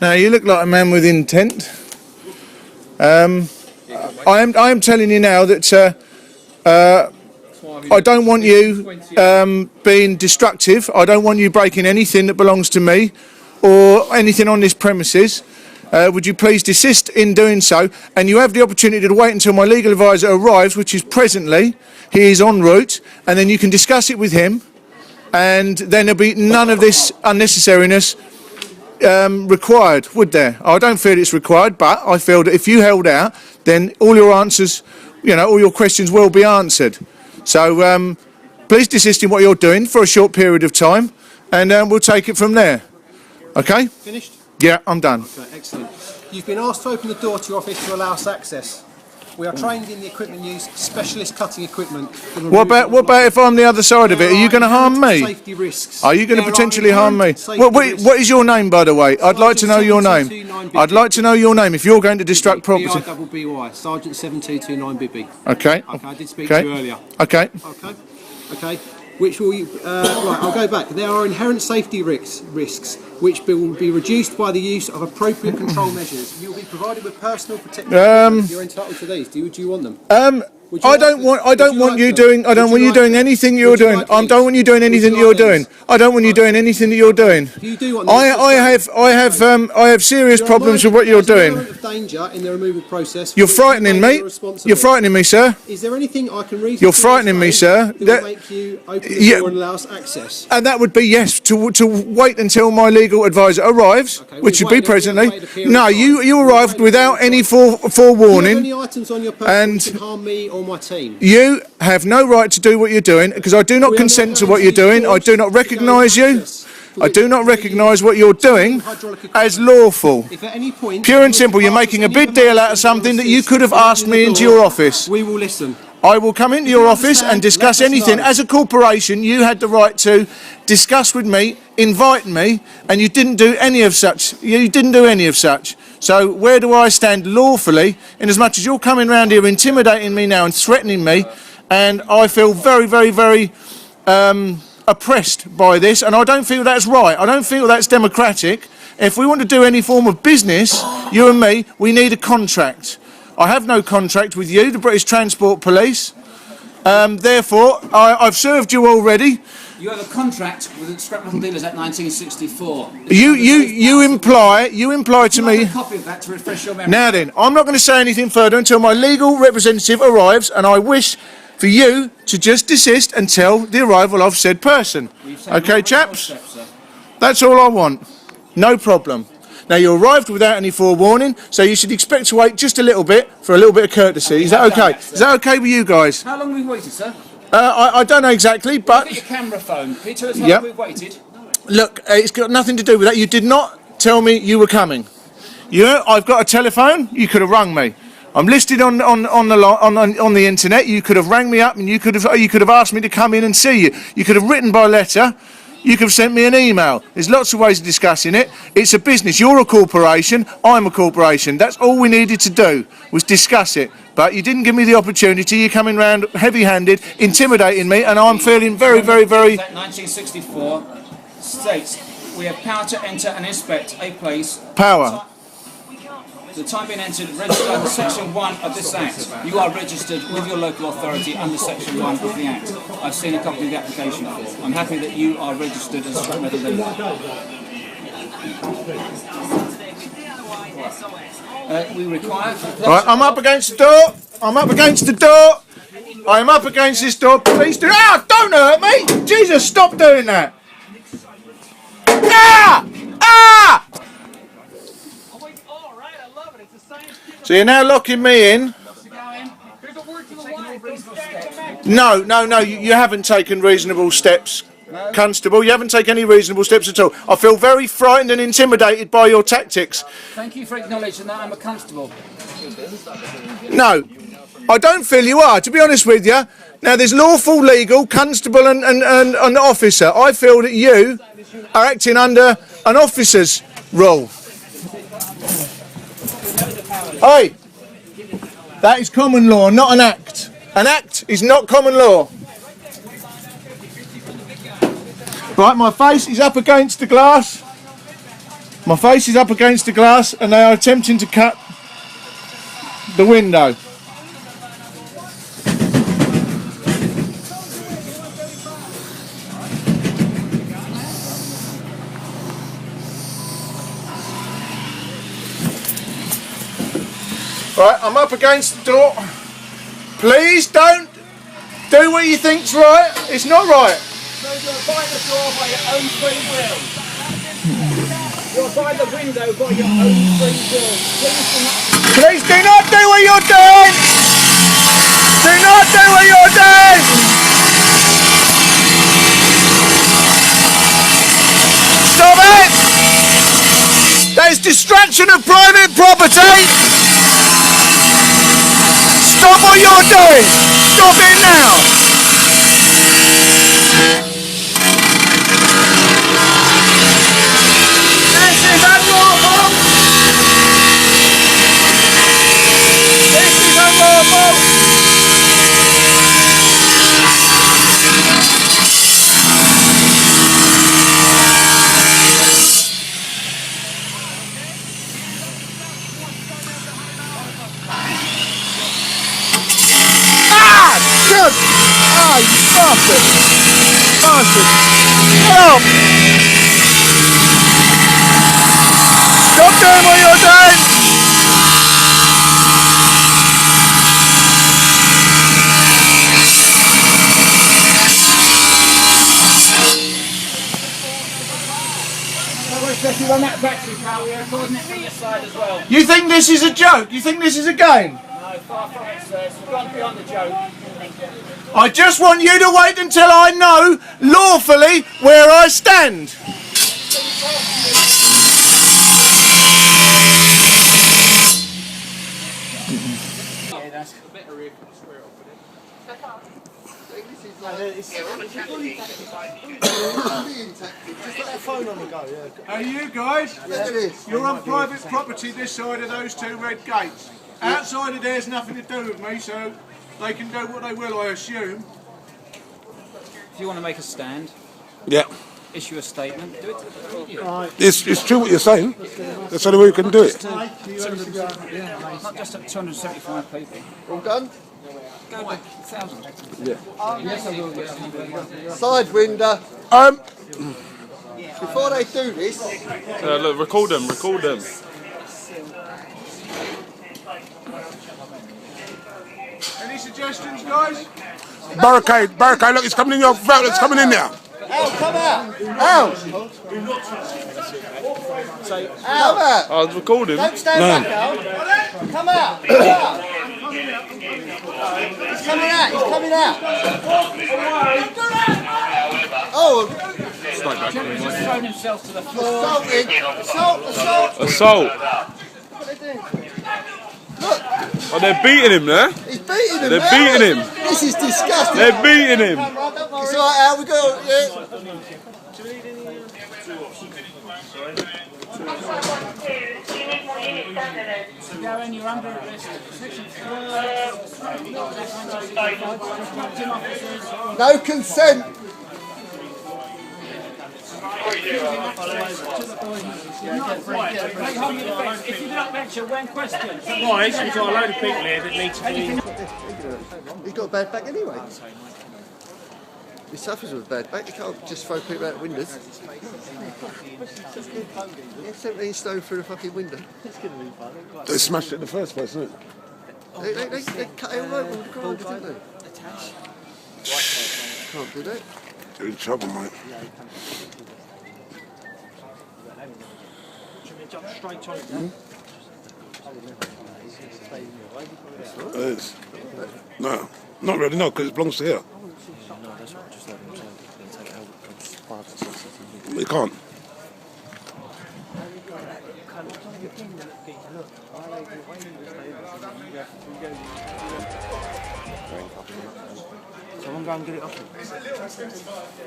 Now, you look like a man with intent. I am telling you now that I don't want you being destructive. I don't want you breaking anything that belongs to me or anything on this premises. Would you please desist in doing so? And you have the opportunity to wait until my legal advisor arrives, which is presently. He is en route, and then you can discuss it with him, and then there'll be none of this unnecessariness required, would there? I don't feel it's required, but I feel that if you held out, then all your answers, all your questions will be answered. So please desist in what you're doing for a short period of time, and we'll take it from there. Okay? Finished? Yeah, I'm done. Okay, excellent. You've been asked to open the door to your office to allow us access. We are trained in the equipment used, specialist cutting equipment. What about if I'm the other side of it? Are you going to harm me? Safety risks. Are you going to potentially harm me? What is your name, by the way? I'd like to know your name. I'd like to know your name if you're going to destruct property. BI, Sergeant 7229 Bibby. Okay. Okay, I did speak to you earlier. Okay. Okay. Which will you, right, I'll go back. There are inherent safety risks which will be reduced by the use of appropriate control measures. You will be provided with personal protection. You're entitled to these. Do you want them? I don't want you doing anything you're doing. I don't want you doing anything you're doing. I don't want you doing anything that you're doing. You do want I have serious problems with what you're doing. Of danger in the removal process. You're frightening me. You're frightening me, sir. Is there anything I can reasonably You're frightening me, sir. That will make you open the door and allow us access? And that would be yes, to wait until my legal advisor arrives, which would be presently. No, you arrived without any forewarning. Do you have any items on your person that can harm me or my team? You have no right to do what you're doing because I do not consent to what you're doing. I do not recognise you. I do not recognise what you're doing as lawful. If at any point, pure and simple, you're making a big deal out of something that you could have asked me into your office. We will listen. I will come into your office and discuss anything. As a corporation, you had the right to discuss with me, invite me, and you didn't do any of such. You didn't do any of such. So where do I stand lawfully, in as much as you're coming round here intimidating me now and threatening me, and I feel very, very, very oppressed by this, and I don't feel that's right. I don't feel that's democratic. If we want to do any form of business, you and me, we need a contract. I have no contract with you, the British Transport Police. Therefore, I've served you already. You have a contract with Scrap Metal Dealers Act 1964. You imply to me. A copy of that to refresh your memory. Now then, I'm not going to say anything further until my legal representative arrives, and I wish for you to just desist until the arrival of said person. Okay, chaps? That's all I want. No problem. Now, you arrived without any forewarning, so you should expect to wait just a little bit for a little bit of courtesy. Is that okay? Is that okay with you guys? How long have we waited, sir? I don't know exactly, but... Look at your camera phone. Can you tell us how long we've waited? Look, it's got nothing to do with that. You did not tell me you were coming. I've got a telephone. You could have rung me. I'm listed on the internet. You could have rang me up, and you could have asked me to come in and see you. You could have written by letter. You could have sent me an email. There's lots of ways of discussing it. It's a business. You're a corporation. I'm a corporation. That's all we needed to do was discuss it. But you didn't give me the opportunity. You're coming round heavy-handed, intimidating me, and I'm feeling very, very, very... 1964 states we have power to enter and inspect a place. Power. The time being entered, registered under Section 1 of this Act. You are registered with your local authority under Section 1 of the Act. I've seen a copy of the application form. I'm happy that you are registered as Scrap Metal Dealer. We require... Right, I'm up against the door. I'm up against the door. I'm up against this door. Please do... Ah! Don't hurt me! Jesus, stop doing that! Ah! Ah! So you're now locking me in? No, you haven't taken reasonable steps, Constable. You haven't taken any reasonable steps at all. I feel very frightened and intimidated by your tactics. Thank you for acknowledging that I'm a constable. No, I don't feel you are, to be honest with you. Now, there's lawful, legal, constable and officer. I feel that you are acting under an officer's role. Hey, that is common law, not an act. An act is not common law. Right, my face is up against the glass. My face is up against the glass and they are attempting to cut the window. Right, I'm up against the door. Please don't do what you think's right. It's not right. So you're by the door by your own free will. You're by the window by your own free will. Please do not do what you're doing. Do not do what you're doing. Stop it. That is destruction of private property. Stop what you're doing! Stop it now! This is unlawful! This is unlawful! Good! Ah, you bastard! Bastard! Help! Stop doing what you're doing! Especially on that battery power, we're recording it from your side as well. You think this is a joke? You think this is a game? No, far from it, sir. It's gone beyond the joke. I just want you to wait until I know lawfully where I stand. Hey, you guys, you're on private property this side of those two red gates. Outside of there's nothing to do with me, so they can do what they will, I assume. If you want to make a stand, Yeah. issue a statement, do it to the media. It's true what you're saying. That's the only way we can do it. Not just at 275 people. All done? Go back 1,000. Side window. Before they do this, Look, record them, record them. Any suggestions, guys? Barricade, barricade, look, it's coming in your throat, it's coming in there. Al, come out! Al! Come out! I was recording. Don't stand back, Al! Come out! Come out! He's coming out! He's coming out! Oh! He's thrown himself to the floor. Assaulting! Assault! Assault! Assault. Look! Oh, they're beating him there. He's beating him! They're Al. beating him. This is disgusting! They're beating him. It's alright, Al, we go. Yeah. Darren, you're under arrest. Section 4. No consent! If you do not mention one question. Guys, we've got a load of people here that need to be. He's got a bad back anyway. He suffers with a bad back. You can't just throw people out windows. Yeah, 17 stone through the fucking window. They smashed it in the first place, isn't it? They cut it all over with the grinder, didn't they? Can't do that. You're in trouble, mate. Jump straight on it. It is. No, not really, no, because it belongs to here. We can't. Someone go and get it off him.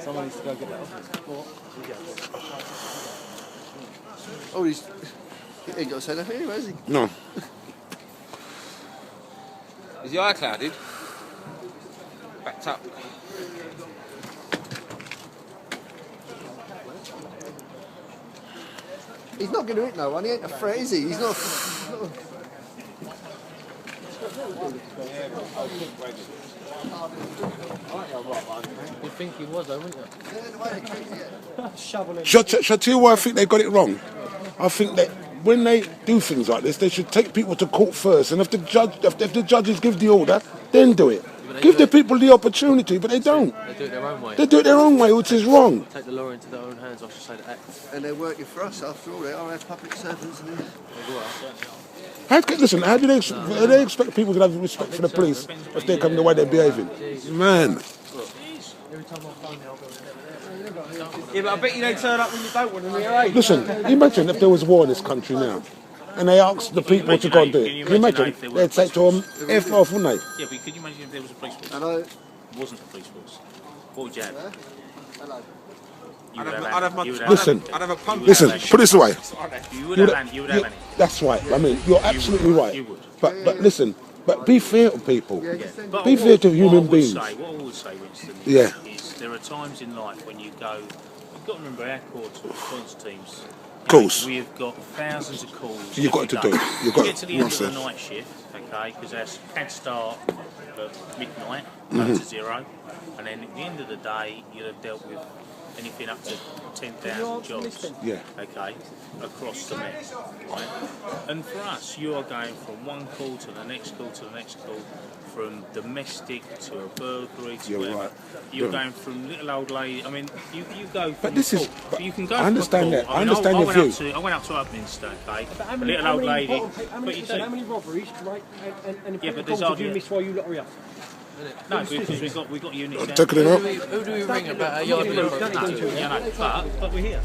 Someone needs to go get that off him. Oh, he ain't got to say nothing anyway, has he? No. Is the eye clouded? Backed up. He's not going to hit no one. He ain't a threat, is he? He's not. You'd think he was, though, wouldn't you? Shall I tell you why I think they got it wrong? I think that when they do things like this, they should take people to court first, and if the judges give the order, then do it. Give the people the opportunity, but they don't. They do it their own way. They do it their own way, which is wrong. Take the law into their own hands, I should say, the act. And they're working for us after all. They are our public servants. And Listen, how do they expect people to have respect for the police if they come the way they're behaving? Man. Yeah, but I bet you don't turn up when you don't want them here, eh? Listen, imagine if there was war in this country now, and they asked the people to go and do it. Can you imagine? They'd say to them, F off, wouldn't they? Yeah, but could you imagine if there was a police force? Hello. It wasn't a police force. What would you have? Hello. Listen, listen, put it this way. You would have any. That's right. I mean, you're absolutely right. You would. But listen, but be fair to people. But Be fair to human what beings. I would say, Winston, Yeah. is there are times in life when you go, you've got to remember our courts or response teams. Of course. We've got thousands of calls. You've got every to day. do it. You've got You get to the end of the process. night shift, okay, because our CAD start at midnight, Mm-hmm. to 0, and then at the end of the day, you'll have dealt with anything up to 10,000 jobs, Yeah. okay, across the Met, right? And for us, you are going from one call to the next call to the next call, from domestic to a burglary to You're whatever. right. You're Yeah. going from little old lady. I mean, you go. From this a is- call, but you can go. I from a understand call. that. I mean, understand your went up view. I went up to Upminster, okay. But A little old lady. But you do. How many robberies, right? And Yeah, but calls there's have hardly- you missed while you lot are up? No, because we've got units. Take it out. Who do we ring about a yard being broken No, into? yeah, no, but we're here.